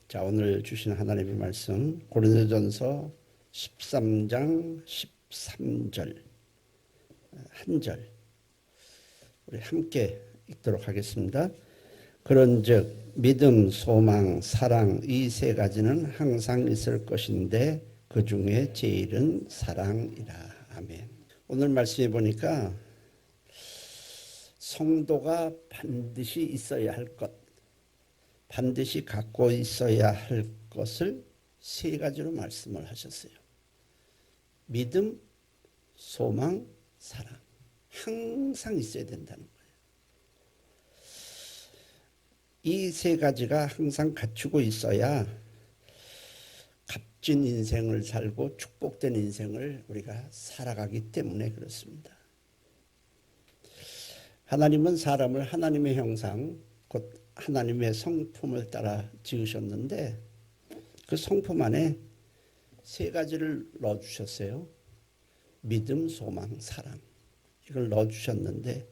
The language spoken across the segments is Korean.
자, 오늘 주신 하나님의 말씀 고린도전서 13장 13절 한 절 우리 함께 읽도록 하겠습니다. 그런즉 믿음, 소망, 사랑 이 세 가지는 항상 있을 것인데 그 중에 제일은 사랑이라. 아멘. 오늘 말씀해 보니까 성도가 반드시 있어야 할 것, 반드시 갖고 있어야 할 것을 세 가지로 말씀을 하셨어요. 믿음, 소망, 사랑. 항상 있어야 된다는 거예요. 이 세 가지가 항상 갖추고 있어야 값진 인생을 살고 축복된 인생을 우리가 살아가기 때문에 그렇습니다. 하나님은 사람을 하나님의 형상, 곧 하나님의 성품을 따라 지으셨는데 그 성품 안에 세 가지를 넣어주셨어요. 믿음, 소망, 사랑. 이걸 넣어주셨는데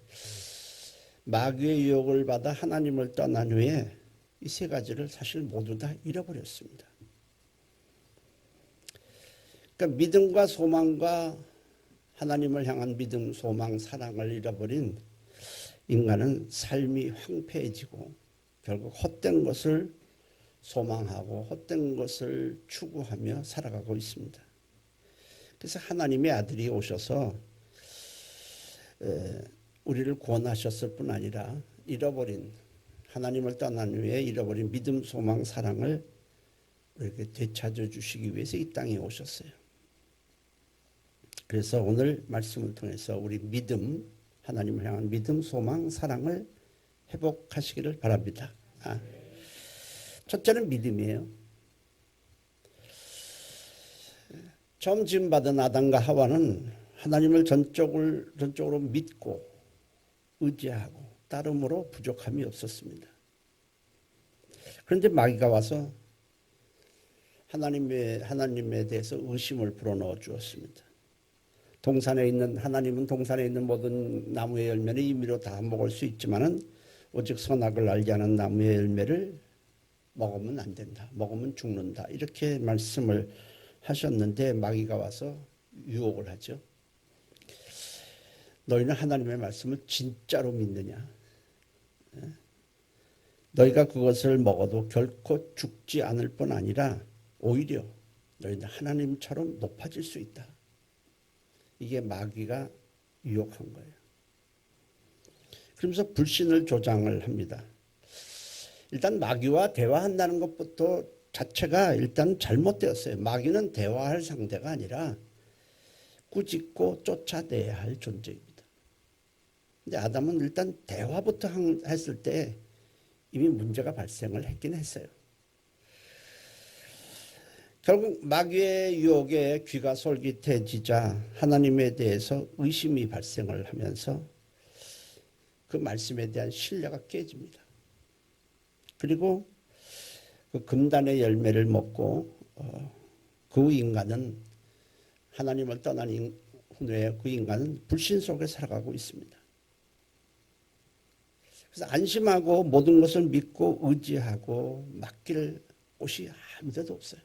마귀의 유혹을 받아 하나님을 떠난 후에 이 세 가지를 사실 모두 다 잃어버렸습니다. 그러니까 믿음과 소망과 하나님을 향한 믿음, 소망, 사랑을 잃어버린 인간은 삶이 황폐해지고 결국 헛된 것을 소망하고 헛된 것을 추구하며 살아가고 있습니다. 그래서 하나님의 아들이 오셔서 우리를 구원하셨을 뿐 아니라 잃어버린 하나님을 떠난 후에 잃어버린 믿음, 소망, 사랑을 우리에게 되찾아 주시기 위해서 이 땅에 오셨어요. 그래서 오늘 말씀을 통해서 우리 믿음, 하나님을 향한 믿음, 소망, 사랑을 회복하시기를 바랍니다. 첫째는 믿음이에요. 처음 지음받은 아담과 하와는 하나님을 전적으로 믿고 의지하고 따름으로 부족함이 없었습니다. 그런데 마귀가 와서 하나님에 대해서 의심을 불어넣어 주었습니다. 하나님은 동산에 있는 모든 나무의 열매는 임의로 다 먹을 수 있지만은 오직 선악을 알게 하는 나무의 열매를 먹으면 안 된다. 먹으면 죽는다. 이렇게 말씀을 하셨는데 마귀가 와서 유혹을 하죠. 너희는 하나님의 말씀을 진짜로 믿느냐? 너희가 그것을 먹어도 결코 죽지 않을 뿐 아니라 오히려 너희는 하나님처럼 높아질 수 있다. 이게 마귀가 유혹한 거예요. 그러면서 불신을 조장을 합니다. 일단 마귀와 대화한다는 것부터 자체가 일단 잘못되었어요. 마귀는 대화할 상대가 아니라 꾸짖고 쫓아내야 할 존재입니다. 근데 아담은 일단 대화부터 했을 때 이미 문제가 발생을 했긴 했어요. 결국 마귀의 유혹에 귀가 솔깃해지자 하나님에 대해서 의심이 발생을 하면서 그 말씀에 대한 신뢰가 깨집니다. 그리고 그 금단의 열매를 먹고 그 인간은 하나님을 떠난 후에 그 인간은 불신 속에 살아가고 있습니다. 그래서 안심하고 모든 것을 믿고 의지하고 맡길 곳이 아무 데도 없어요.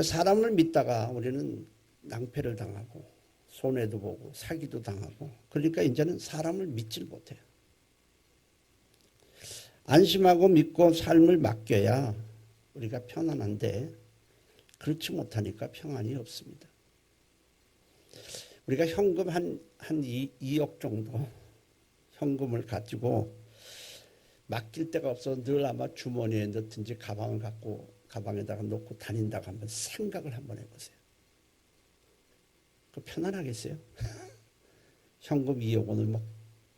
사람을 믿다가 우리는 낭패를 당하고 손해도 보고 사기도 당하고 그러니까 이제는 사람을 믿질 못해요. 안심하고 믿고 삶을 맡겨야 우리가 편안한데 그렇지 못하니까 평안이 없습니다. 우리가 현금 한 2억 정도 현금을 가지고 맡길 데가 없어서 늘 아마 주머니에 넣든지 가방에다가 놓고 다닌다고 한번 생각을 한번 해보세요. 그 편안하겠어요? 현금 2억 원을 막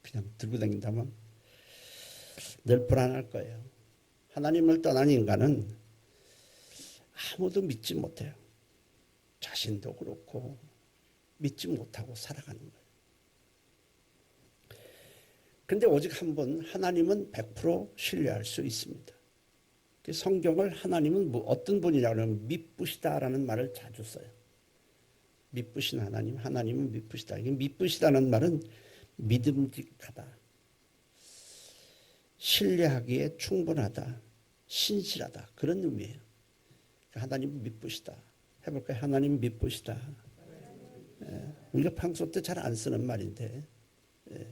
그냥 들고 다닌다면 늘 불안할 거예요. 하나님을 떠난 인간은 아무도 믿지 못해요. 자신도 그렇고 믿지 못하고 살아가는 거예요. 그런데 오직 한 분 하나님은 100% 신뢰할 수 있습니다. 성경을 하나님은 어떤 분이라고 하면 미쁘시다라는 말을 자주 써요. 미쁘신 하나님은 미쁘시다. 미쁘시다는 말은 믿음직하다. 신뢰하기에 충분하다, 신실하다 그런 의미예요. 하나님 믿으시다. 해볼까요? 하나님 믿으시다. 우리가 평소 때 잘 안 쓰는 말인데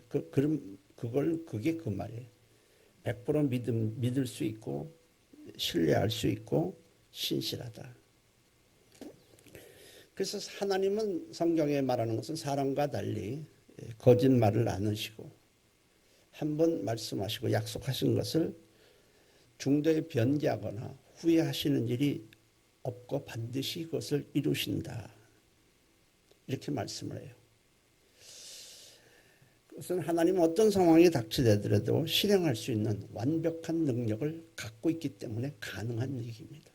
그게 그 말이에요. 100% 믿을 수 있고 신뢰할 수 있고 신실하다. 그래서 하나님은 성경에 말하는 것은 사람과 달리 거짓말을 안 하시고 한 번 말씀하시고 약속하신 것을 중도에 변개하거나 후회하시는 일이 없고 반드시 그것을 이루신다. 이렇게 말씀을 해요. 그것은 하나님은 어떤 상황이 닥치더라도 실행할 수 있는 완벽한 능력을 갖고 있기 때문에 가능한 얘기입니다.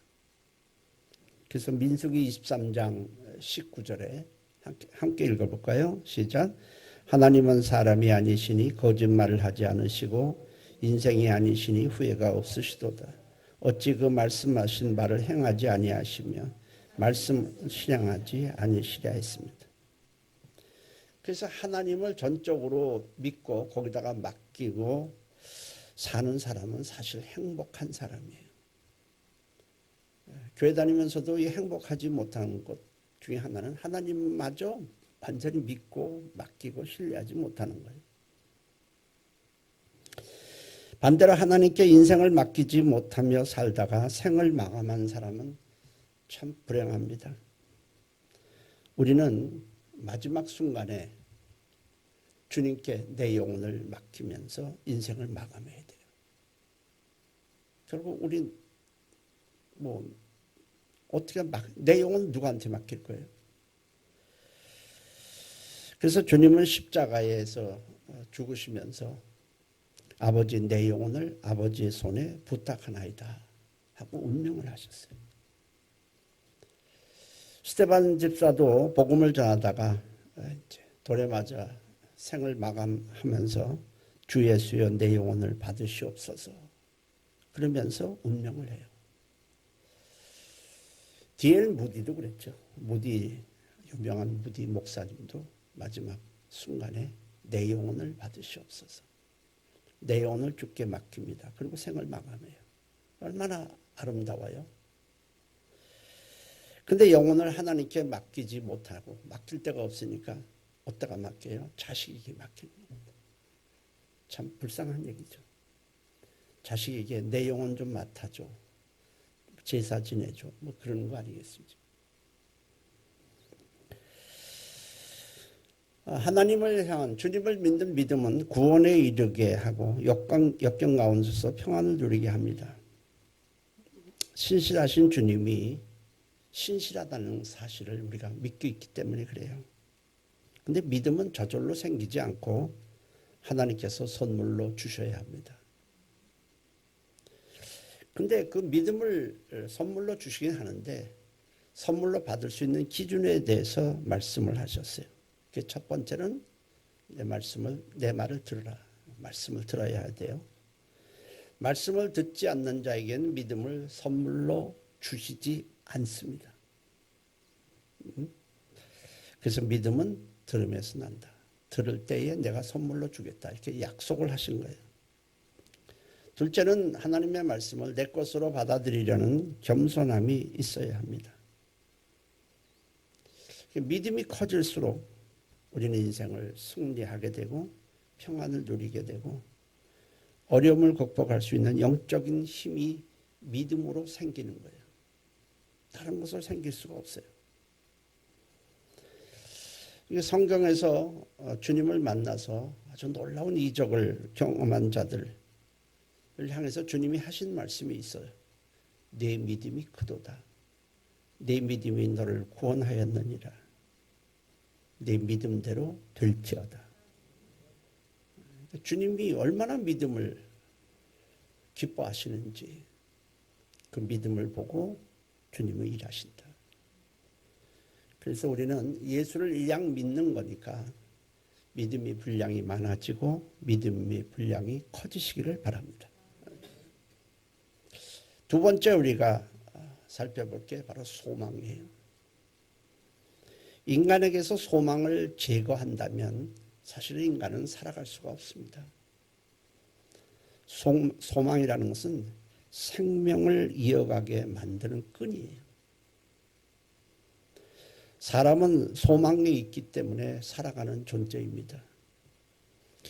그래서 민수기 23장 19절에 함께 읽어볼까요? 시작. 하나님은 사람이 아니시니 거짓말을 하지 않으시고 인생이 아니시니 후회가 없으시도다. 어찌 그 말씀하신 바를 행하지 아니하시며 말씀을 실행하지 아니시랴 했습니다. 그래서 하나님을 전적으로 믿고 거기다가 맡기고 사는 사람은 사실 행복한 사람이에요. 교회 다니면서도 이 행복하지 못한 것 중에 하나는 하나님마저 완전히 믿고 맡기고 신뢰하지 못하는 거예요. 반대로 하나님께 인생을 맡기지 못하며 살다가 생을 마감한 사람은 참 불행합니다. 우리는 마지막 순간에 주님께 내 영혼을 맡기면서 인생을 마감해야 돼요. 결국 우린 어떻게 내 영혼은 누구한테 맡길 거예요? 그래서 주님은 십자가에서 죽으시면서 아버지 내 영혼을 아버지의 손에 부탁하나이다 하고 운명을 하셨어요. 스데반 집사도 복음을 전하다가 이제 돌에 맞아 생을 마감하면서 주 예수여 내 영혼을 받으시옵소서 그러면서 운명을 해요. D.L. 무디도 그랬죠. 유명한 무디 목사님도 마지막 순간에 내 영혼을 받으시옵소서. 내 영혼을 주께 맡깁니다. 그리고 생을 마감해요. 얼마나 아름다워요. 근데 영혼을 하나님께 맡기지 못하고 맡길 데가 없으니까 어디다가 맡겨요? 자식에게 맡깁니다. 참 불쌍한 얘기죠. 자식에게 내 영혼 좀 맡아줘. 제사 지내줘. 그런 거 아니겠습니까? 하나님을 향한 주님을 믿는 믿음은 구원에 이르게 하고 역경 가운데서 평안을 누리게 합니다. 신실하신 주님이 신실하다는 사실을 우리가 믿고 있기 때문에 그래요. 근데 믿음은 저절로 생기지 않고 하나님께서 선물로 주셔야 합니다. 근데 그 믿음을 선물로 주시긴 하는데 선물로 받을 수 있는 기준에 대해서 말씀을 하셨어요. 첫 번째는 내 말을 들으라. 말씀을 들어야 돼요. 말씀을 듣지 않는 자에게는 믿음을 선물로 주시지 않습니다. 그래서 믿음은 들음에서 난다. 들을 때에 내가 선물로 주겠다. 이렇게 약속을 하신 거예요. 둘째는 하나님의 말씀을 내 것으로 받아들이려는 겸손함이 있어야 합니다. 믿음이 커질수록 우리는 인생을 승리하게 되고 평안을 누리게 되고 어려움을 극복할 수 있는 영적인 힘이 믿음으로 생기는 거예요. 다른 것으로 생길 수가 없어요. 성경에서 주님을 만나서 아주 놀라운 이적을 경험한 자들을 향해서 주님이 하신 말씀이 있어요. 내 믿음이 크도다. 내 믿음이 너를 구원하였느니라. 내 믿음대로 될지어다. 주님이 얼마나 믿음을 기뻐하시는지 그 믿음을 보고 주님은 일하신다. 그래서 우리는 예수를 일량 믿는 거니까 믿음의 분량이 많아지고 믿음의 분량이 커지시기를 바랍니다. 두 번째 우리가 살펴볼 게 바로 소망이에요. 인간에게서 소망을 제거한다면 사실 인간은 살아갈 수가 없습니다. 소망이라는 것은 생명을 이어가게 만드는 끈이에요. 사람은 소망이 있기 때문에 살아가는 존재입니다.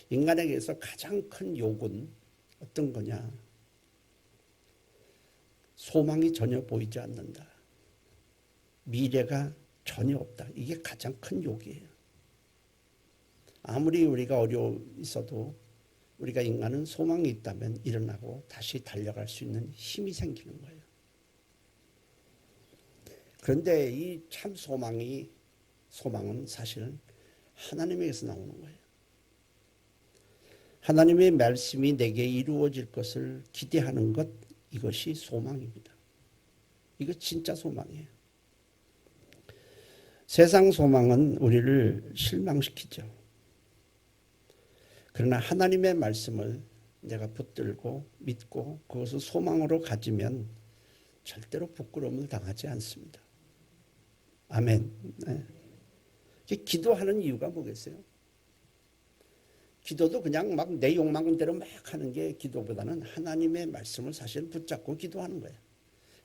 인간에게서 가장 큰 욕은 어떤 거냐? 소망이 전혀 보이지 않는다. 미래가 전혀 없다. 이게 가장 큰 욕이에요. 아무리 우리가 어려움 있어도 우리가 인간은 소망이 있다면 일어나고 다시 달려갈 수 있는 힘이 생기는 거예요. 그런데 이 참 소망은 사실은 하나님에게서 나오는 거예요. 하나님의 말씀이 내게 이루어질 것을 기대하는 것, 이것이 소망입니다. 이거 진짜 소망이에요. 세상 소망은 우리를 실망시키죠. 그러나 하나님의 말씀을 내가 붙들고 믿고 그것을 소망으로 가지면 절대로 부끄러움을 당하지 않습니다. 아멘. 네. 기도하는 이유가 뭐겠어요? 기도도 그냥 막 내 욕망대로 막 하는 게 기도보다는 하나님의 말씀을 사실 붙잡고 기도하는 거예요.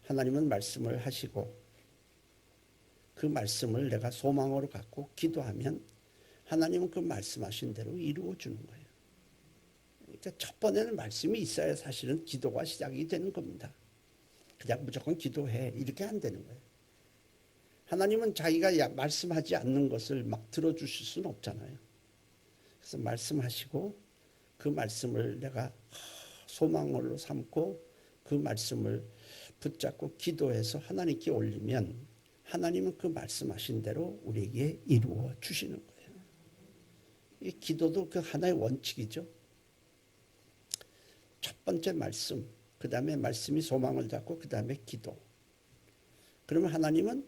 하나님은 말씀을 하시고 그 말씀을 내가 소망으로 갖고 기도하면 하나님은 그 말씀하신 대로 이루어 주는 거예요. 그러니까 첫 번에는 말씀이 있어야 사실은 기도가 시작이 되는 겁니다. 그냥 무조건 기도해 이렇게 안 되는 거예요. 하나님은 자기가 말씀하지 않는 것을 막 들어주실 수는 없잖아요. 그래서 말씀하시고 그 말씀을 내가 소망으로 삼고 그 말씀을 붙잡고 기도해서 하나님께 올리면 하나님은 그 말씀하신 대로 우리에게 이루어 주시는 거예요. 이 기도도 그 하나의 원칙이죠. 첫 번째 말씀, 그 다음에 말씀이 소망을 잡고 그 다음에 기도. 그러면 하나님은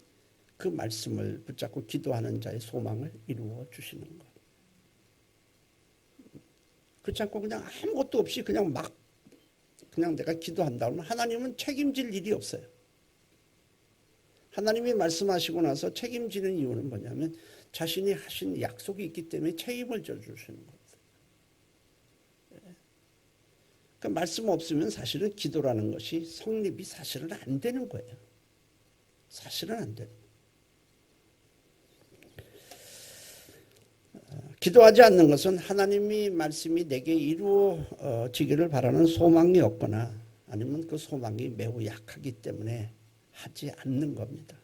그 말씀을 붙잡고 기도하는 자의 소망을 이루어 주시는 거예요. 그렇지 않고 그냥 아무것도 없이 그냥 내가 기도한다 그러면 하나님은 책임질 일이 없어요. 하나님이 말씀하시고 나서 책임지는 이유는 뭐냐면 자신이 하신 약속이 있기 때문에 책임을 져주시는 겁니다. 그러니까 말씀 없으면 사실은 기도라는 것이 성립이 사실은 안 되는 거예요. 사실은 안 되는 거예요. 기도하지 않는 것은 하나님이 말씀이 내게 이루어지기를 바라는 소망이 없거나 아니면 그 소망이 매우 약하기 때문에 하지 않는 겁니다.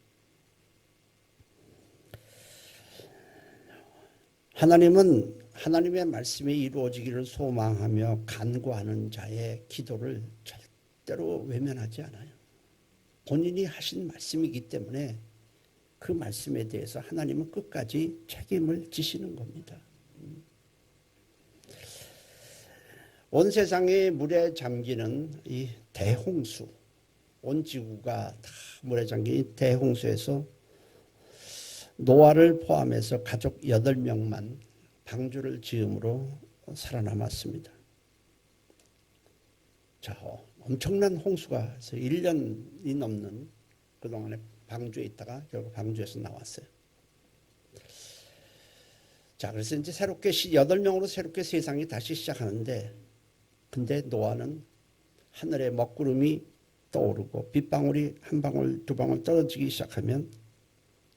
하나님은 하나님의 말씀이 이루어지기를 소망하며 간구하는 자의 기도를 절대로 외면하지 않아요. 본인이 하신 말씀이기 때문에 그 말씀에 대해서 하나님은 끝까지 책임을 지시는 겁니다. 온 세상의 물에 잠기는 이 대홍수, 온 지구가 다 물에 잠긴 대홍수에서 노아를 포함해서 가족 8명만 방주를 지음으로 살아남았습니다. 자, 엄청난 홍수가 1년이 넘는 그동안에 방주에 있다가 결국 방주에서 나왔어요. 자, 그래서 이제 새롭게 8명으로 새롭게 세상이 다시 시작하는데 근데 노아는 하늘에 먹구름이 떠오르고 빗방울이 한 방울 두 방울 떨어지기 시작하면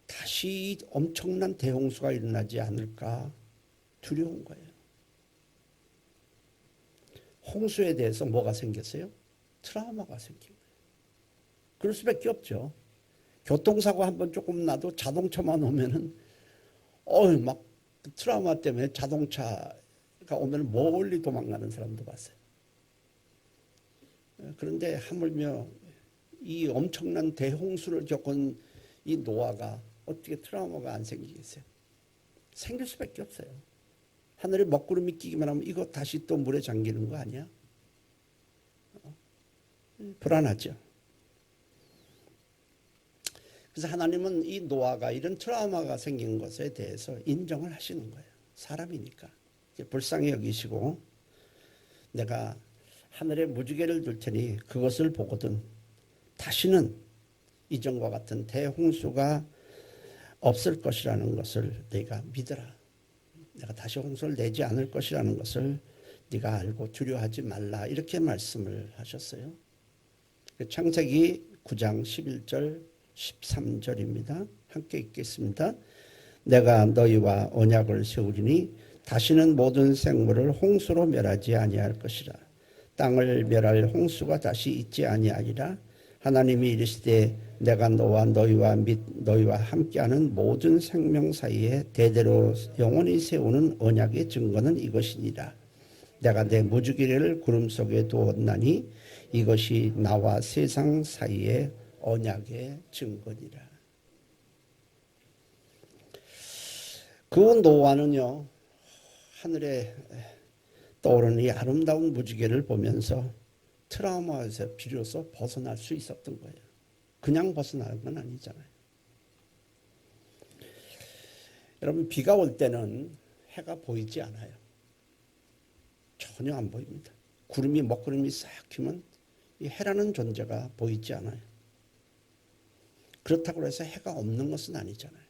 다시 엄청난 대홍수가 일어나지 않을까 두려운 거예요. 홍수에 대해서 뭐가 생겼어요? 트라우마가 생긴 거예요. 그럴 수밖에 없죠. 교통사고 한번 조금 나도 자동차만 오면은 막 트라우마 때문에 자동차가 오면 멀리 도망가는 사람도 봤어요. 그런데 하물며 이 엄청난 대홍수를 겪은 이 노아가 어떻게 트라우마가 안 생기겠어요? 생길 수밖에 없어요. 하늘에 먹구름이 끼기만 하면 이거 다시 또 물에 잠기는 거 아니야? 불안하죠. 그래서 하나님은 이 노아가 이런 트라우마가 생긴 것에 대해서 인정을 하시는 거예요. 사람이니까. 불쌍히 여기시고 내가 하늘에 무지개를 둘 테니 그것을 보거든 다시는 이전과 같은 대홍수가 없을 것이라는 것을 내가 믿어라. 내가 다시 홍수를 내지 않을 것이라는 것을 네가 알고 두려워하지 말라 이렇게 말씀을 하셨어요. 창세기 9장 11절 13절입니다. 함께 읽겠습니다. 내가 너희와 언약을 세우리니 다시는 모든 생물을 홍수로 멸하지 아니할 것이라. 땅을 멸할 홍수가 다시 있지 아니하리라. 하나님이 이르시되 내가 너와 너희와 및 너희와 함께하는 모든 생명 사이에 대대로 영원히 세우는 언약의 증거는 이것이니라. 내가 내 무지개를 구름 속에 두었나니 이것이 나와 세상 사이의 언약의 증거니라. 그 노아는요, 하늘에 떠오르는 이 아름다운 무지개를 보면서 트라우마에서 비로소 벗어날 수 있었던 거예요. 그냥 벗어나는 건 아니잖아요. 여러분, 비가 올 때는 해가 보이지 않아요. 전혀 안 보입니다. 구름이 먹구름이 싹 튀면 이 해라는 존재가 보이지 않아요. 그렇다고 해서 해가 없는 것은 아니잖아요.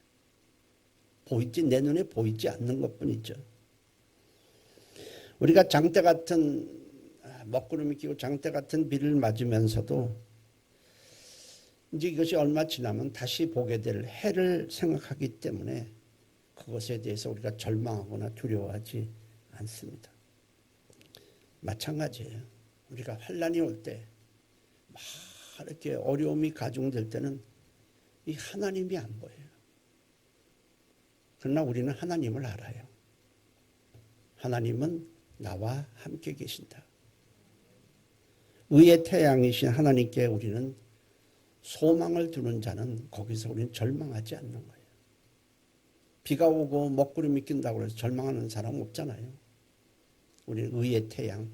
보이지, 내 눈에 보이지 않는 것뿐이죠. 우리가 장대 같은 먹구름이 끼고 장대 같은 비를 맞으면서도 이제 이것이 얼마 지나면 다시 보게 될 해를 생각하기 때문에 그것에 대해서 우리가 절망하거나 두려워하지 않습니다. 마찬가지예요. 우리가 환난이 올 때 막 이렇게 어려움이 가중될 때는 이 하나님이 안 보여요. 그러나 우리는 하나님을 알아요. 하나님은 나와 함께 계신다. 의의 태양이신 하나님께 우리는 소망을 두는 자는 거기서 우리는 절망하지 않는 거예요. 비가 오고 먹구름이 낀다고 해서 절망하는 사람 없잖아요. 우리는 의의 태양,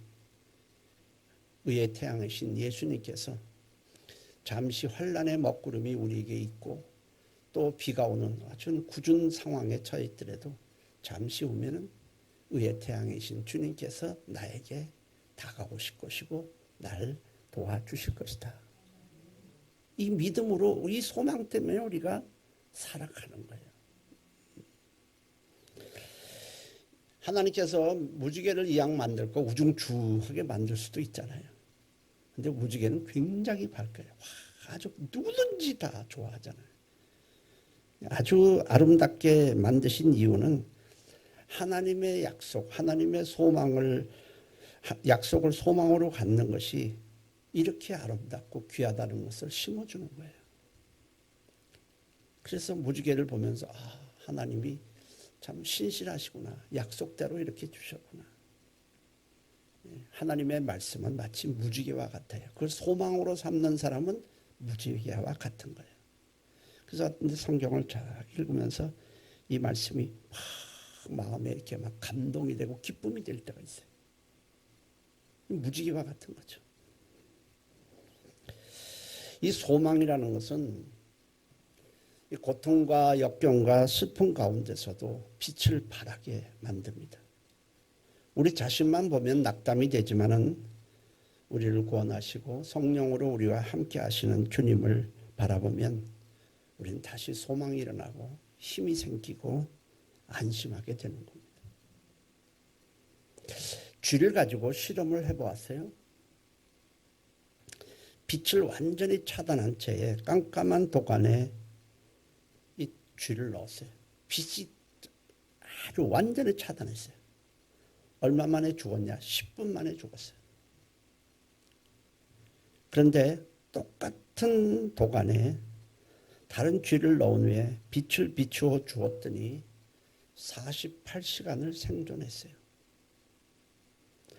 의의 태양이신 예수님께서 잠시 환난의 먹구름이 우리에게 있고 또 비가 오는 아주 굳은 상황에 처해 있더라도 잠시 후면은 의의 태양이신 주님께서 나에게 다가오실 것이고 나를 도와주실 것이다. 이 믿음으로 이 소망 때문에 우리가 살아가는 거예요. 하나님께서 무지개를 이왕 만들 거 우중충하게 만들 수도 있잖아요. 근데 무지개는 굉장히 밝아요. 아주 누구든지 다 좋아하잖아요. 아주 아름답게 만드신 이유는 하나님의 약속, 하나님의 소망을, 약속을 소망으로 갖는 것이 이렇게 아름답고 귀하다는 것을 심어주는 거예요. 그래서 무지개를 보면서 하나님이 참 신실하시구나. 약속대로 이렇게 주셨구나. 하나님의 말씀은 마치 무지개와 같아요. 그걸 소망으로 삼는 사람은 무지개와 같은 거예요. 그래서 성경을 잘 읽으면서 이 말씀이 막 마음에 이렇게 막 감동이 되고 기쁨이 될 때가 있어요. 무지개와 같은 거죠. 이 소망이라는 것은 이 고통과 역경과 슬픔 가운데서도 빛을 발하게 만듭니다. 우리 자신만 보면 낙담이 되지만은 우리를 구원하시고 성령으로 우리와 함께 하시는 주님을 바라보면 우리는 다시 소망이 일어나고 힘이 생기고 안심하게 되는 겁니다. 쥐를 가지고 실험을 해보았어요. 빛을 완전히 차단한 채에 깜깜한 도관에 이 쥐를 넣었어요. 빛이 아주 완전히 차단했어요. 얼마 만에 죽었냐? 10분 만에 죽었어요. 그런데 똑같은 도관에 다른 쥐를 넣은 후에 빛을 비추어 주었더니 48시간을 생존했어요.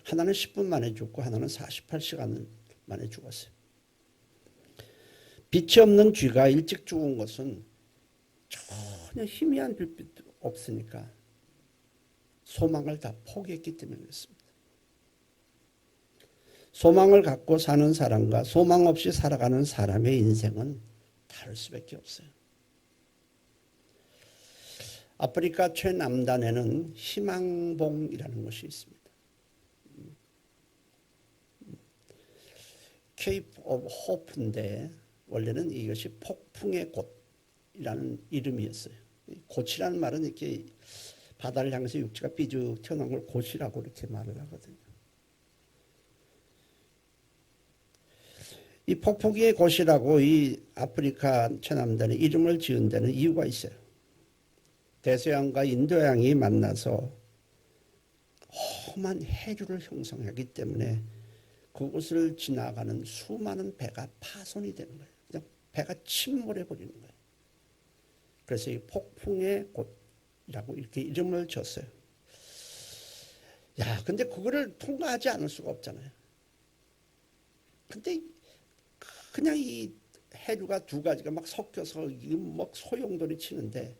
하나는 10분 만에 죽고 하나는 48시간 만에 죽었어요. 빛이 없는 쥐가 일찍 죽은 것은 전혀 희미한 빛도 없으니까 소망을 다 포기했기 때문에 그렇습니다. 소망을 갖고 사는 사람과 소망 없이 살아가는 사람의 인생은 다를 수밖에 없어요. 아프리카 최남단에는 희망봉이라는 것이 있습니다. 케이프 오브 호프인데 원래는 이것이 폭풍의 곳이라는 이름이었어요. 곳이라는 말은 이렇게 바다를 향해서 육지가 삐죽 튀어나온 걸 곳이라고 이렇게 말을 하거든요. 이 폭포기의 곳이라고 이 아프리카 최남단에 이름을 지은 데는 이유가 있어요. 대서양과 인도양이 만나서 험한 해류를 형성하기 때문에 그곳을 지나가는 수많은 배가 파손이 되는 거예요. 그냥 배가 침몰해 버리는 거예요. 그래서 이 폭풍의 곳이라고 이렇게 이름을 줬어요. 야, 근데 그거를 통과하지 않을 수가 없잖아요. 근데 그냥 이 해류가 두 가지가 막 섞여서 막 소용돌이 치는데,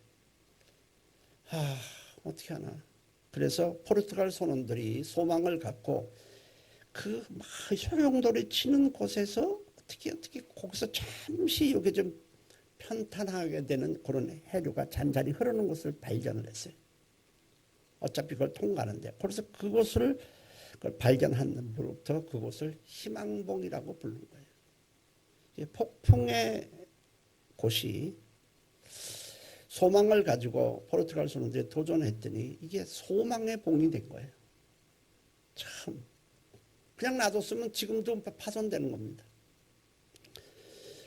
어떻게 하나. 그래서 포르투갈 선원들이 소망을 갖고 그 막 소용돌이 치는 곳에서 어떻게 거기서 잠시 여기 좀 편탄하게 되는 그런 해류가 잔잔히 흐르는 곳을 발견을 했어요. 어차피 그걸 통과하는데. 그래서 그곳을 발견한 후부터 그곳을 희망봉이라고 부른 거예요. 폭풍의 곳이 소망을 가지고 포르투갈 선원들이 도전했더니 이게 소망의 봉이 된 거예요. 참 그냥 놔뒀으면 지금도 파손되는 겁니다.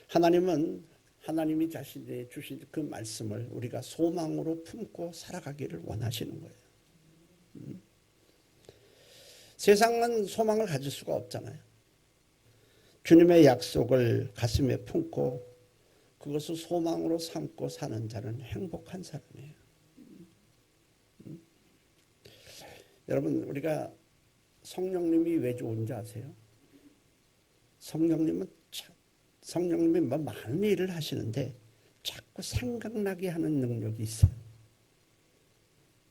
하나님은 하나님이 자신이 주신 그 말씀을 우리가 소망으로 품고 살아가기를 원하시는 거예요. 세상은 소망을 가질 수가 없잖아요. 주님의 약속을 가슴에 품고 그것을 소망으로 삼고 사는 자는 행복한 사람이에요. 여러분, 우리가 성령님이 왜 좋은지 아세요? 성령님이 많은 일을 하시는데 자꾸 생각나게 하는 능력이 있어요.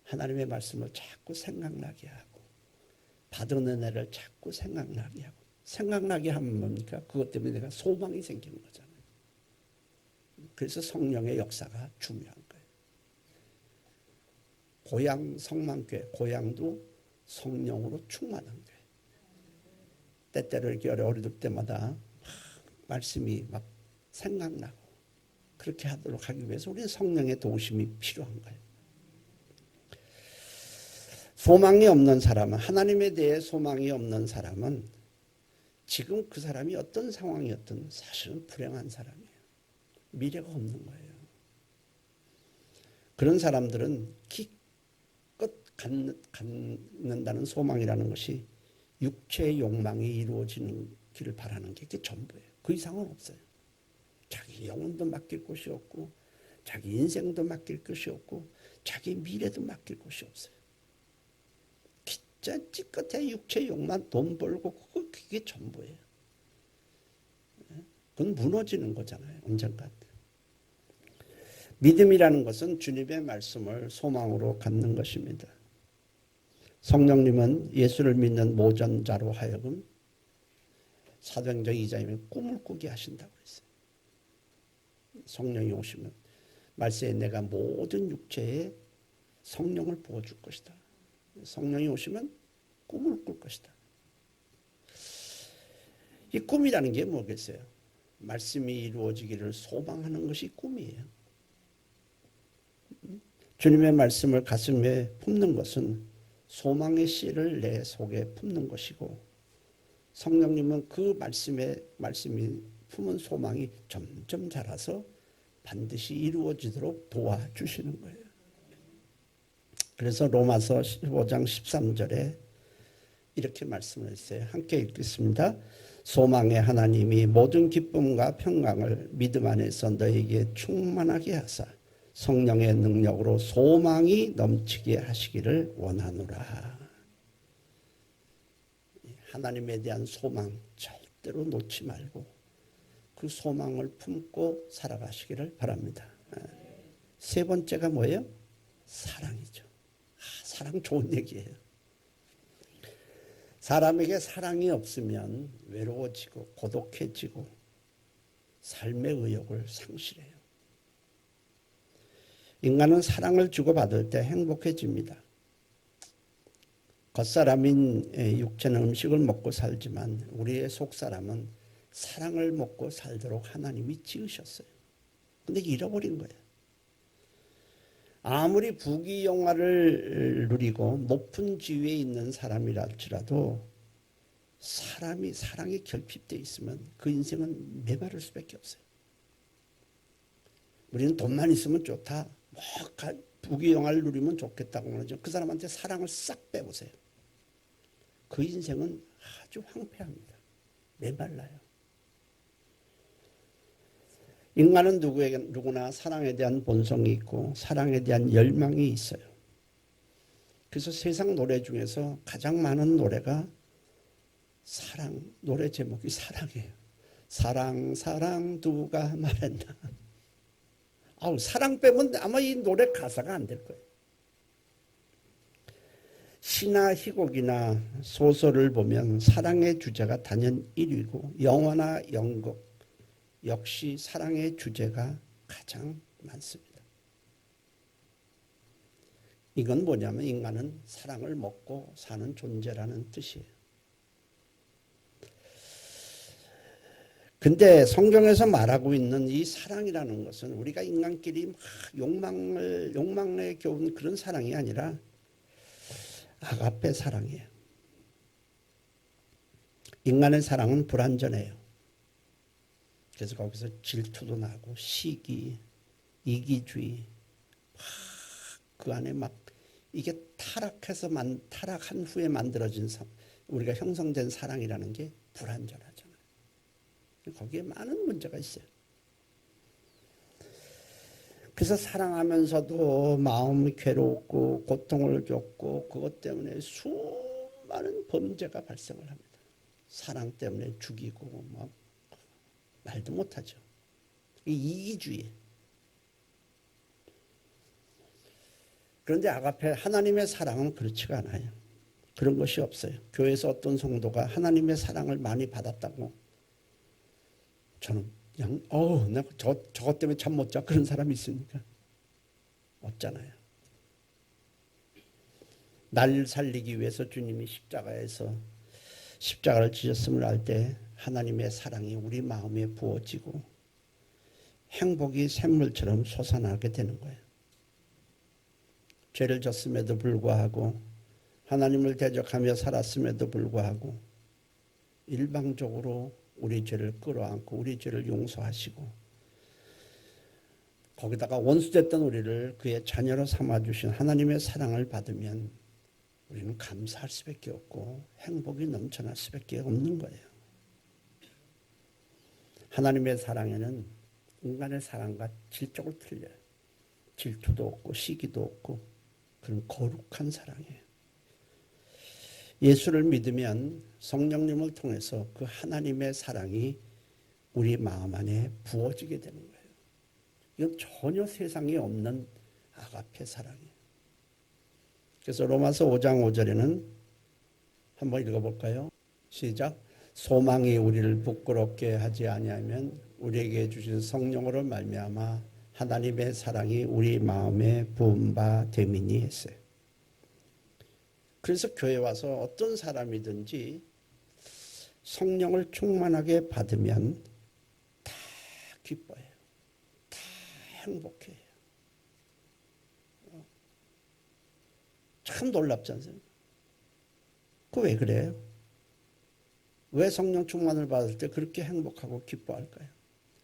하나님의 말씀을 자꾸 생각나게 하고 받은 은혜를 자꾸 생각나게 하고. 생각나게 하면 뭡니까? 그것 때문에 내가 소망이 생기는 거잖아요. 그래서 성령의 역사가 중요한 거예요. 고향 성만교회, 고향도 성령으로 충만한 거예요. 때때로 이렇게 어려울 때마다 말씀이 막 생각나고 그렇게 하도록 하기 위해서 우리는 성령의 도우심이 필요한 거예요. 소망이 없는 사람은, 하나님에 대해 소망이 없는 사람은 지금 그 사람이 어떤 상황이었든 사실은 불행한 사람이에요. 미래가 없는 거예요. 그런 사람들은 기껏 갖는다는 소망이라는 것이 육체의 욕망이 이루어지는 길을 바라는 게 그게 전부예요. 그 이상은 없어요. 자기 영혼도 맡길 곳이 없고 자기 인생도 맡길 것이 없고 자기 미래도 맡길 곳이 없어요. 찌껏해 육체의 욕만 돈 벌고 그게 전부예요. 그건 무너지는 거잖아요. 언젠가. 믿음이라는 것은 주님의 말씀을 소망으로 갖는 것입니다. 성령님은 예수를 믿는 모전자로 하여금 사도행전 2장에 꿈을 꾸게 하신다고 했어요. 성령이 오시면 말세에 내가 모든 육체에 성령을 부어줄 것이다. 성령이 오시면 꿈을 꿀 것이다. 이 꿈이라는 게 뭐겠어요? 말씀이 이루어지기를 소망하는 것이 꿈이에요. 주님의 말씀을 가슴에 품는 것은 소망의 씨를 내 속에 품는 것이고 성령님은 그 말씀이 품은 소망이 점점 자라서 반드시 이루어지도록 도와주시는 거예요. 그래서 로마서 15장 13절에 이렇게 말씀을 했어요. 함께 읽겠습니다. 소망의 하나님이 모든 기쁨과 평강을 믿음 안에서 너에게 충만하게 하사 성령의 능력으로 소망이 넘치게 하시기를 원하노라. 하나님에 대한 소망 절대로 놓지 말고 그 소망을 품고 살아가시기를 바랍니다. 세 번째가 뭐예요? 사랑이죠. 사랑 좋은 얘기예요. 사람에게 사랑이 없으면 외로워지고 고독해지고 삶의 의욕을 상실해요. 인간은 사랑을 주고받을 때 행복해집니다. 겉사람인 육체는 음식을 먹고 살지만 우리의 속사람은 사랑을 먹고 살도록 하나님이 지으셨어요. 근데 잃어버린 거예요. 아무리 부귀영화를 누리고 높은 지위에 있는 사람이랄지라도 사람이 사랑에 결핍되어 있으면 그 인생은 메마를 수밖에 없어요. 우리는 돈만 있으면 좋다. 뭐 부귀영화를 누리면 좋겠다고 그러죠. 그 사람한테 사랑을 싹 빼보세요. 그 인생은 아주 황폐합니다. 메말라요. 인간은 누구나 사랑에 대한 본성이 있고 사랑에 대한 열망이 있어요. 그래서 세상 노래 중에서 가장 많은 노래가 사랑, 노래 제목이 사랑이에요. 사랑 사랑 누가 말했나. 사랑 빼면 아마 이 노래 가사가 안 될 거예요. 시나 희곡이나 소설을 보면 사랑의 주제가 단연 1위고 영화나 연극 역시 사랑의 주제가 가장 많습니다. 이건 뭐냐면 인간은 사랑을 먹고 사는 존재라는 뜻이에요. 근데 성경에서 말하고 있는 이 사랑이라는 것은 우리가 인간끼리 막 욕망에 겨운 그런 사랑이 아니라 아가페 사랑이에요. 인간의 사랑은 불완전해요. 그래서 거기서 질투도 나고 시기, 이기주의, 그 안에 막 이게 타락한 후에 만들어진 우리가 형성된 사랑이라는 게 불완전하잖아요. 거기에 많은 문제가 있어요. 그래서 사랑하면서도 마음이 괴롭고 고통을 겪고 그것 때문에 수많은 범죄가 발생을 합니다. 사랑 때문에 죽이고 막 말도 못하죠. 이기주의. 그런데 아가페 하나님의 사랑은 그렇지가 않아요. 그런 것이 없어요. 교회에서 어떤 성도가 하나님의 사랑을 많이 받았다고 저는 그냥 내가 저것 때문에 잠 못 자 그런 사람이 있습니까? 없잖아요. 날 살리기 위해서 주님이 십자가를 지셨음을 알 때 하나님의 사랑이 우리 마음에 부어지고 행복이 샘물처럼 솟아나게 되는 거예요. 죄를 졌음에도 불구하고 하나님을 대적하며 살았음에도 불구하고 일방적으로 우리 죄를 끌어안고 우리 죄를 용서하시고 거기다가 원수됐던 우리를 그의 자녀로 삼아주신 하나님의 사랑을 받으면 우리는 감사할 수밖에 없고 행복이 넘쳐날 수밖에 없는 거예요. 하나님의 사랑에는 인간의 사랑과 질적으로 틀려요. 질투도 없고 시기도 없고 그런 거룩한 사랑이에요. 예수를 믿으면 성령님을 통해서 그 하나님의 사랑이 우리 마음 안에 부어지게 되는 거예요. 이건 전혀 세상에 없는 아가페 사랑이에요. 그래서 로마서 5장 5절에는 한번 읽어볼까요? 시작. 소망이 우리를 부끄럽게 하지 아니하면 우리에게 주신 성령으로 말미암아 하나님의 사랑이 우리 마음에 부은 바 됨이니 했어요. 그래서 교회 와서 어떤 사람이든지 성령을 충만하게 받으면 다 기뻐해요. 다 행복해요. 참 놀랍지 않습니까? 그 왜 그래요? 왜 성령 충만을 받을 때 그렇게 행복하고 기뻐할까요?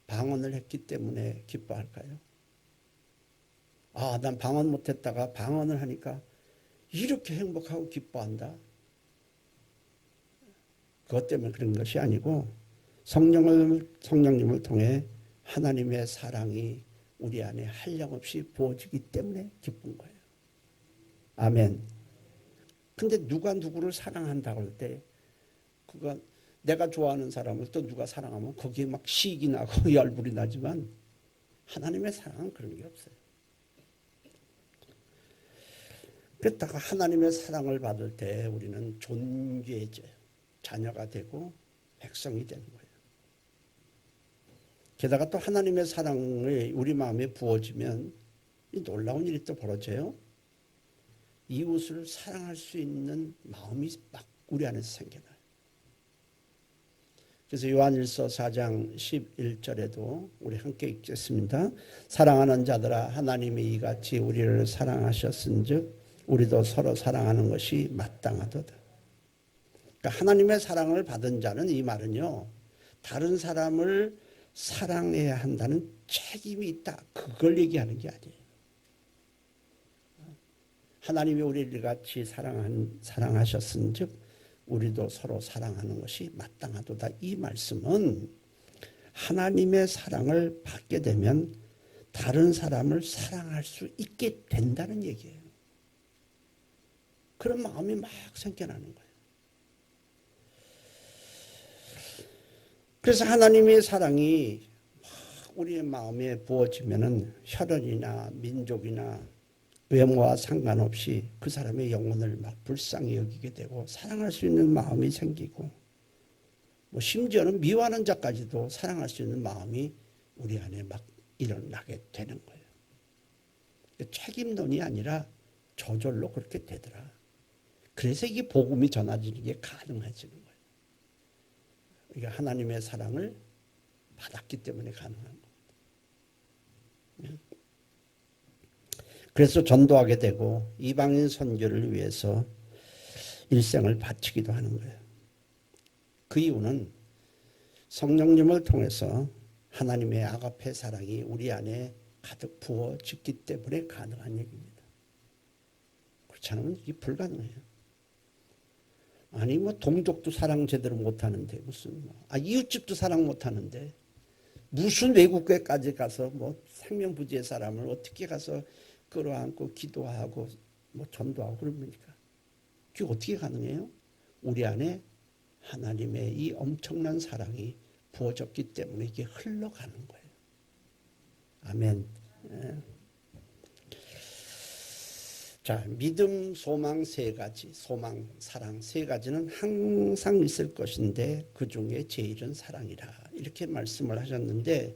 방언을 했기 때문에 기뻐할까요? 난 방언 못했다가 방언을 하니까 이렇게 행복하고 기뻐한다. 그것 때문에 그런 것이 아니고 성령님을 통해 하나님의 사랑이 우리 안에 한량없이 부어지기 때문에 기쁜 거예요. 아멘. 근데 누가 누구를 사랑한다고 할 때 그가 내가 좋아하는 사람을 또 누가 사랑하면 거기에 막 시기 나고 열불이 나지만 하나님의 사랑은 그런 게 없어요. 그렇다가 하나님의 사랑을 받을 때 우리는 존귀해져요. 자녀가 되고 백성이 되는 거예요. 게다가 또 하나님의 사랑이 우리 마음에 부어지면 이 놀라운 일이 또 벌어져요. 이웃을 사랑할 수 있는 마음이 막 우리 안에서 생겨나요. 그래서 요한일서 4장 11절에도 우리 함께 읽겠습니다. 사랑하는 자들아 하나님이 이같이 우리를 사랑하셨은즉 우리도 서로 사랑하는 것이 마땅하도다. 그러니까 하나님의 사랑을 받은 자는 이 말은요. 다른 사람을 사랑해야 한다는 책임이 있다. 그걸 얘기하는 게 아니에요. 하나님이 우리를 같이 사랑하셨은즉 우리도 서로 사랑하는 것이 마땅하도다. 이 말씀은 하나님의 사랑을 받게 되면 다른 사람을 사랑할 수 있게 된다는 얘기예요. 그런 마음이 막 생겨나는 거예요. 그래서 하나님의 사랑이 우리의 마음에 부어지면은 혈연이나 민족이나 외모와 상관없이 그 사람의 영혼을 막 불쌍히 여기게 되고 사랑할 수 있는 마음이 생기고 뭐 심지어는 미워하는 자까지도 사랑할 수 있는 마음이 우리 안에 막 일어나게 되는 거예요. 책임론이 아니라 저절로 그렇게 되더라. 그래서 이게 복음이 전해지는 게 가능해지는 거예요. 이게 하나님의 사랑을 받았기 때문에 가능한 겁니다. 그래서 전도하게 되고 이방인 선교를 위해서 일생을 바치기도 하는 거예요. 그 이유는 성령님을 통해서 하나님의 아가페 사랑이 우리 안에 가득 부어졌기 때문에 가능한 얘기입니다. 그렇지 않으면 이게 불가능해요. 아니 뭐 동족도 사랑 제대로 못하는데 무슨 이웃집도 사랑 못하는데 무슨 외국에까지 가서 뭐 생명부지의 사람을 어떻게 가서 끌어안고 기도하고 뭐 전도하고 그럽니까? 그게 어떻게 가능해요? 우리 안에 하나님의 이 엄청난 사랑이 부어졌기 때문에 이게 흘러가는 거예요. 아멘. 자, 믿음, 소망 세 가지, 소망, 사랑 세 가지는 항상 있을 것인데 그 중에 제일은 사랑이라 이렇게 말씀을 하셨는데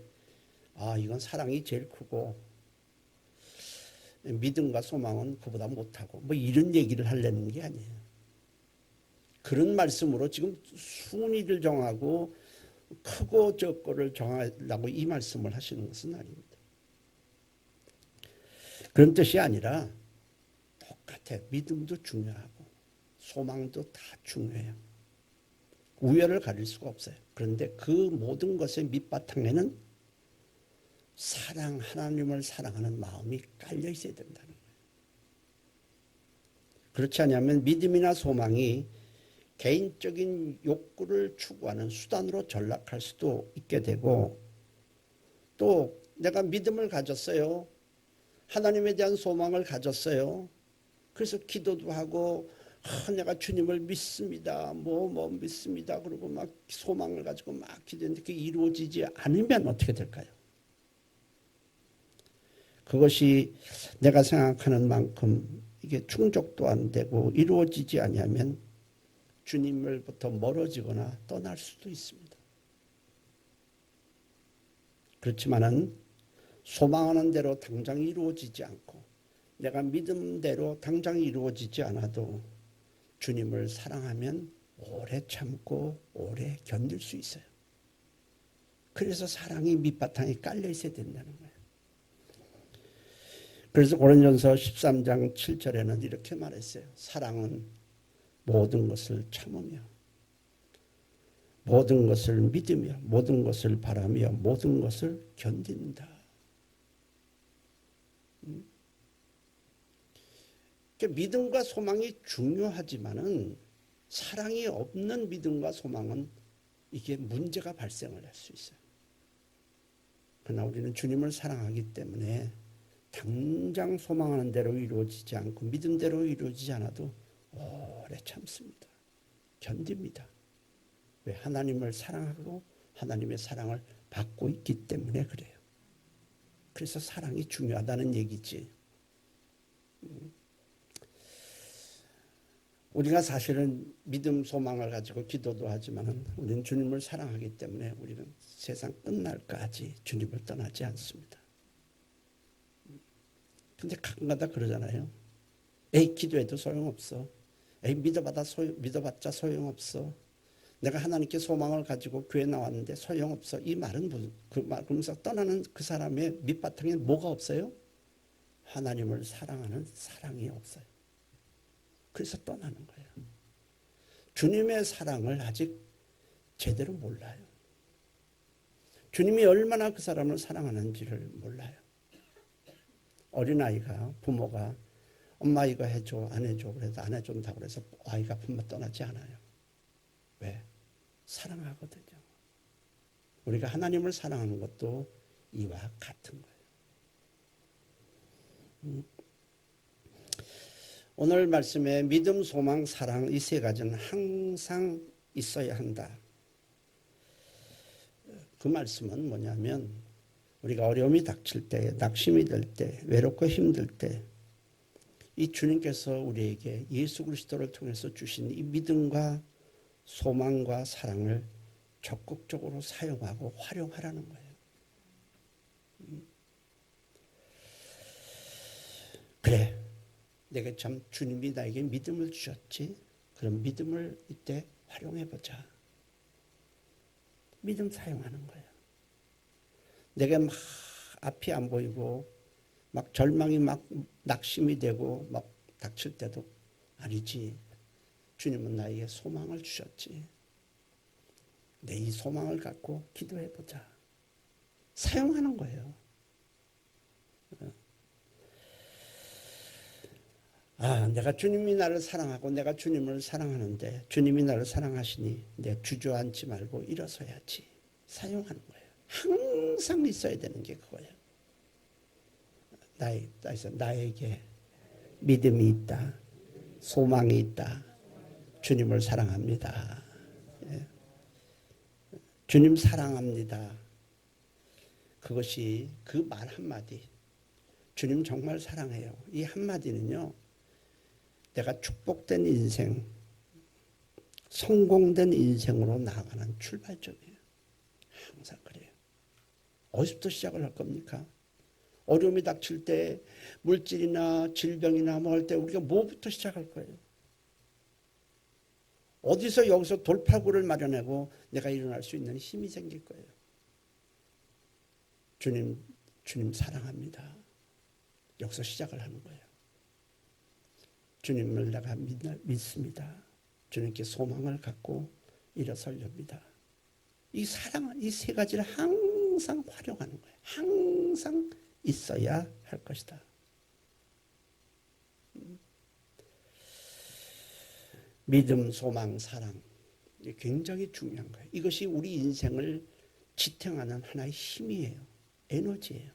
이건 사랑이 제일 크고 믿음과 소망은 그보다 못하고 뭐 이런 얘기를 하려는 게 아니에요. 그런 말씀으로 지금 순위를 정하고 크고 적고를 정하려고 이 말씀을 하시는 것은 아닙니다. 그런 뜻이 아니라 똑같아요. 믿음도 중요하고 소망도 다 중요해요. 우열을 가릴 수가 없어요. 그런데 그 모든 것의 밑바탕에는 하나님을 사랑하는 마음이 깔려 있어야 된다는 거예요. 그렇지 않으면 믿음이나 소망이 개인적인 욕구를 추구하는 수단으로 전락할 수도 있게 되고 또 내가 믿음을 가졌어요. 하나님에 대한 소망을 가졌어요. 그래서 기도도 하고 내가 주님을 믿습니다. 뭐 믿습니다. 그리고 막 소망을 가지고 막 기도했는데 그게 이루어지지 않으면 어떻게 될까요? 그것이 내가 생각하는 만큼 이게 충족도 안 되고 이루어지지 아니하면 주님을부터 멀어지거나 떠날 수도 있습니다. 그렇지만은 소망하는 대로 당장 이루어지지 않고 내가 믿음대로 당장 이루어지지 않아도 주님을 사랑하면 오래 참고 오래 견딜 수 있어요. 그래서 사랑이 밑바탕에 깔려 있어야 된다는 거예요. 그래서 고린도전서 13장 7절에는 이렇게 말했어요. 사랑은 모든 것을 참으며 모든 것을 믿으며 모든 것을 바라며 모든 것을 견딘다. 믿음과 소망이 중요하지만은 사랑이 없는 믿음과 소망은 이게 문제가 발생을 할 수 있어요. 그러나 우리는 주님을 사랑하기 때문에 당장 소망하는 대로 이루어지지 않고 믿음대로 이루어지지 않아도 오래 참습니다. 견딥니다. 왜? 하나님을 사랑하고 하나님의 사랑을 받고 있기 때문에 그래요. 그래서 사랑이 중요하다는 얘기지. 우리가 사실은 믿음, 소망을 가지고 기도도 하지만 우리는 주님을 사랑하기 때문에 우리는 세상 끝날까지 주님을 떠나지 않습니다. 근데 가끔가다 그러잖아요. 에이, 기도해도 소용없어. 에이, 믿어봤자 소용없어. 내가 하나님께 소망을 가지고 교회 나왔는데 소용없어. 이 말은 그러면서 떠나는 그 사람의 밑바탕에 뭐가 없어요? 하나님을 사랑하는 사랑이 없어요. 그래서 떠나는 거예요. 주님의 사랑을 아직 제대로 몰라요. 주님이 얼마나 그 사람을 사랑하는지를 몰라요. 어린아이가 부모가 엄마 이거 해줘 안 해줘 그래서 안 해준다고 그래서 아이가 부모 떠나지 않아요. 왜? 사랑하거든요. 우리가 하나님을 사랑하는 것도 이와 같은 거예요. 오늘 말씀에 믿음, 소망, 사랑 이 세 가지는 항상 있어야 한다. 그 말씀은 뭐냐면 우리가 어려움이 닥칠 때, 낙심이 될 때, 외롭고 힘들 때 이 주님께서 우리에게 예수 그리스도를 통해서 주신 이 믿음과 소망과 사랑을 적극적으로 사용하고 활용하라는 거예요. 그래, 내가 참 주님이 나에게 믿음을 주셨지. 그럼 믿음을 이때 활용해보자. 믿음 사용하는 거예요. 내가 막 앞이 안 보이고 막 절망이 막 낙심이 되고 막 닥칠 때도 아니지. 주님은 나에게 소망을 주셨지. 내 이 소망을 갖고 기도해보자. 사용하는 거예요. 내가 주님이 나를 사랑하고 내가 주님을 사랑하는데 주님이 나를 사랑하시니 내 주저앉지 말고 일어서야지. 사용하는 거예요. 항상 있어야 되는 게 그거예요. 나에게 믿음이 있다. 소망이 있다. 주님을 사랑합니다. 주님 사랑합니다. 그것이 그 말 한마디. 주님 정말 사랑해요. 이 한마디는요. 내가 축복된 인생, 성공된 인생으로 나아가는 출발점이에요. 항상 그래요. 어디서부터 시작을 할 겁니까? 어려움이 닥칠 때 물질이나 질병이나 뭐 할 때 우리가 뭐부터 시작할 거예요? 어디서 여기서 돌파구를 마련하고 내가 일어날 수 있는 힘이 생길 거예요. 주님 사랑합니다. 여기서 시작을 하는 거예요. 주님을 내가 믿습니다. 주님께 소망을 갖고 일어서렵니다. 이 사랑, 이 세 가지를 항상 활용하는 거예요. 항상 있어야 할 것이다. 믿음, 소망, 사랑. 굉장히 중요한 거예요. 이것이 우리 인생을 지탱하는 하나의 힘이에요. 에너지예요.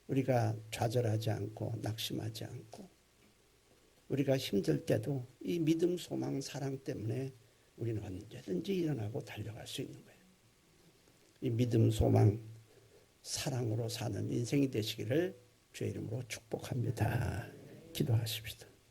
우리가 좌절하지 않고 낙심하지 않고 우리가 힘들 때도 이 믿음, 소망, 사랑 때문에 우리는 언제든지 일어나고 달려갈 수 있는 거예요. 이 믿음, 소망, 사랑으로 사는 인생이 되시기를 주의 이름으로 축복합니다. 기도하십시다.